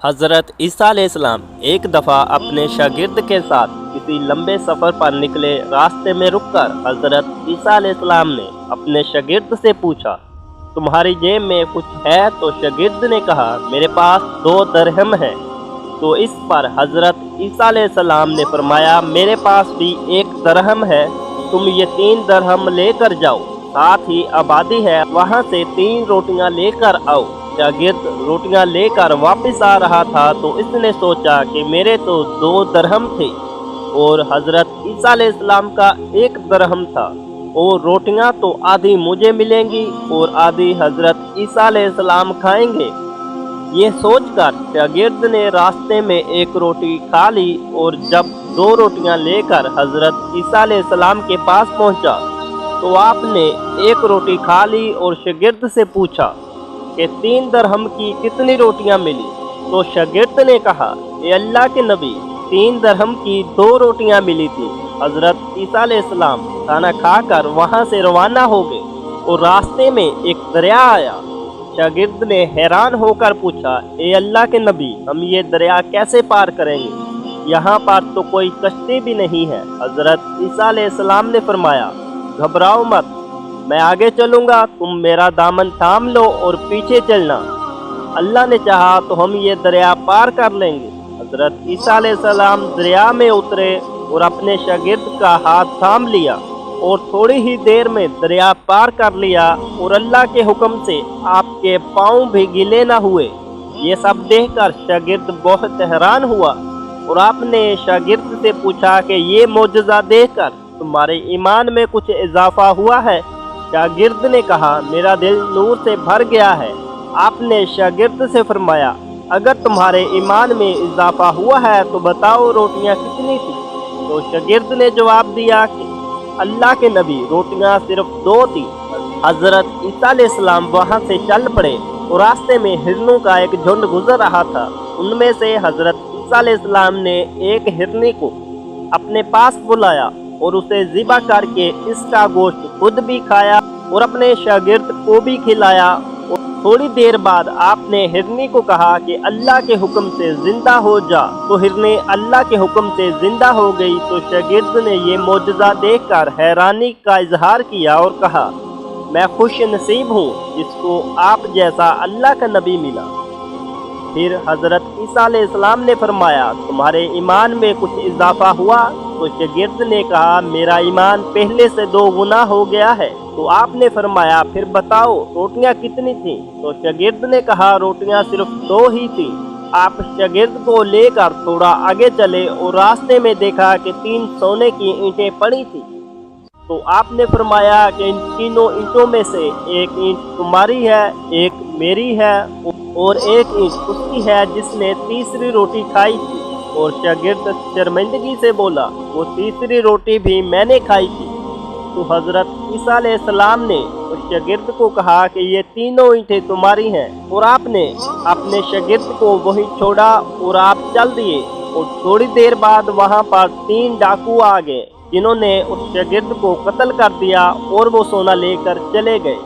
حضرت عیسیٰ علیہ السلام ایک دفعہ اپنے شاگرد کے ساتھ کسی لمبے سفر پر نکلے۔ راستے میں رک کر حضرت عیسیٰ علیہ السلام نے اپنے شاگرد سے پوچھا، تمہاری جیب میں کچھ ہے؟ تو شاگرد نے کہا، میرے پاس 2 درہم ہے۔ تو اس پر حضرت عیسیٰ علیہ السلام نے فرمایا، میرے پاس بھی 1 درہم ہے، تم یہ 3 درہم لے کر جاؤ، ساتھ ہی آبادی ہے، وہاں سے 3 روٹیاں لے کر آؤ۔ شاگرد روٹیاں لے کر واپس آ رہا تھا تو اس نے سوچا کہ میرے تو 2 درہم تھے اور حضرت عیسیٰ علیہ السلام کا 1 درہم تھا، اور روٹیاں تو آدھی مجھے ملیں گی اور آدھی حضرت عیسیٰ علیہ السلام کھائیں گے۔ یہ سوچ کر شاگرد نے راستے میں 1 روٹی کھا لی، اور جب 2 روٹیاں لے کر حضرت عیسیٰ علیہ السلام کے پاس پہنچا تو آپ نے 1 روٹی کھا لی اور شاگرد سے پوچھا کہ 3 درہم کی کتنی روٹیاں ملی؟ تو شاگرد نے کہا، اے اللہ کے نبی، 3 درہم کی 2 روٹیاں ملی تھی۔ حضرت عیسیٰ علیہ السلام کھانا کھا کر وہاں سے روانہ ہو گئے اور راستے میں ایک دریا آیا۔ شاگرد نے حیران ہو کر پوچھا، اے اللہ کے نبی، ہم یہ دریا کیسے پار کریں گے؟ یہاں پر تو کوئی کشتی بھی نہیں ہے۔ حضرت عیسیٰ علیہ السلام نے فرمایا، گھبراؤ مت، میں آگے چلوں گا، تم میرا دامن تھام لو اور پیچھے چلنا، اللہ نے چاہا تو ہم یہ دریا پار کر لیں گے۔ حضرت عیسیٰ علیہ السلام دریا میں اترے اور اپنے شاگرد کا ہاتھ تھام لیا اور تھوڑی ہی دیر میں دریا پار کر لیا، اور اللہ کے حکم سے آپ کے پاؤں بھی گیلے نہ ہوئے۔ یہ سب دیکھ کر شاگرد بہت حیران ہوا، اور آپ نے شاگرد سے پوچھا کہ یہ معجزہ دیکھ کر تمہارے ایمان میں کچھ اضافہ ہوا ہے؟ شاگرد نے کہا، میرا دل نور سے بھر گیا ہے۔ آپ نے شاگرد سے فرمایا، اگر تمہارے ایمان میں اضافہ ہوا ہے تو بتاؤ روٹیاں کتنی تھیں؟ تو شاگرد نے جواب دیا کہ اللہ کے نبی، روٹیاں صرف 2 تھیں۔ حضرت عیسیٰ علیہ السلام وہاں سے چل پڑے اور راستے میں ہرنوں کا ایک جھنڈ گزر رہا تھا۔ ان میں سے حضرت عیسیٰ علیہ السلام نے ایک ہرنی کو اپنے پاس بلایا اور اسے ذبح کر کے اس کا گوشت خود بھی کھایا اور اپنے شاگرد کو بھی کھلایا۔ اور تھوڑی دیر بعد آپ نے ہرنی کو کہا کہ اللہ کے حکم سے زندہ ہو جا، تو ہرنی اللہ کے حکم سے زندہ ہو گئی۔ تو شاگرد نے یہ معجزہ دیکھ کر حیرانی کا اظہار کیا اور کہا، میں خوش نصیب ہوں جس کو آپ جیسا اللہ کا نبی ملا۔ پھر حضرت عیسیٰ علیہ السلام نے فرمایا، تمہارے ایمان میں کچھ اضافہ ہوا؟ تو شاگرد نے کہا، میرا ایمان پہلے سے 2 گنا ہو گیا ہے۔ تو آپ نے فرمایا، پھر بتاؤ روٹیاں کتنی تھیں؟ تو شاگرد نے کہا، روٹیاں صرف 2 ہی تھیں۔ آپ شاگرد کو لے کر تھوڑا آگے چلے اور راستے میں دیکھا کہ 3 سونے کی اینٹیں پڑی تھیں۔ تو آپ نے فرمایا کہ ان تینوں اینٹوں میں سے 1 اینٹ تمہاری ہے، 1 میری ہے اور 1 اینٹ اس کی ہے جس نے تیسری روٹی کھائی تھی۔ اور شاگرد شرمندگی سے بولا، وہ تیسری روٹی بھی میں نے کھائی تھی۔ تو حضرت عیسیٰ علیہ السلام نے اس شاگرد کو کہا کہ یہ تینوں اینٹیں تمہاری ہیں، اور آپ نے اپنے شاگرد کو وہیں چھوڑا اور آپ چل دیے۔ اور تھوڑی دیر بعد وہاں پر 3 ڈاکو آ گئے جنہوں نے اس شاگرد کو قتل کر دیا اور وہ سونا لے کر چلے گئے۔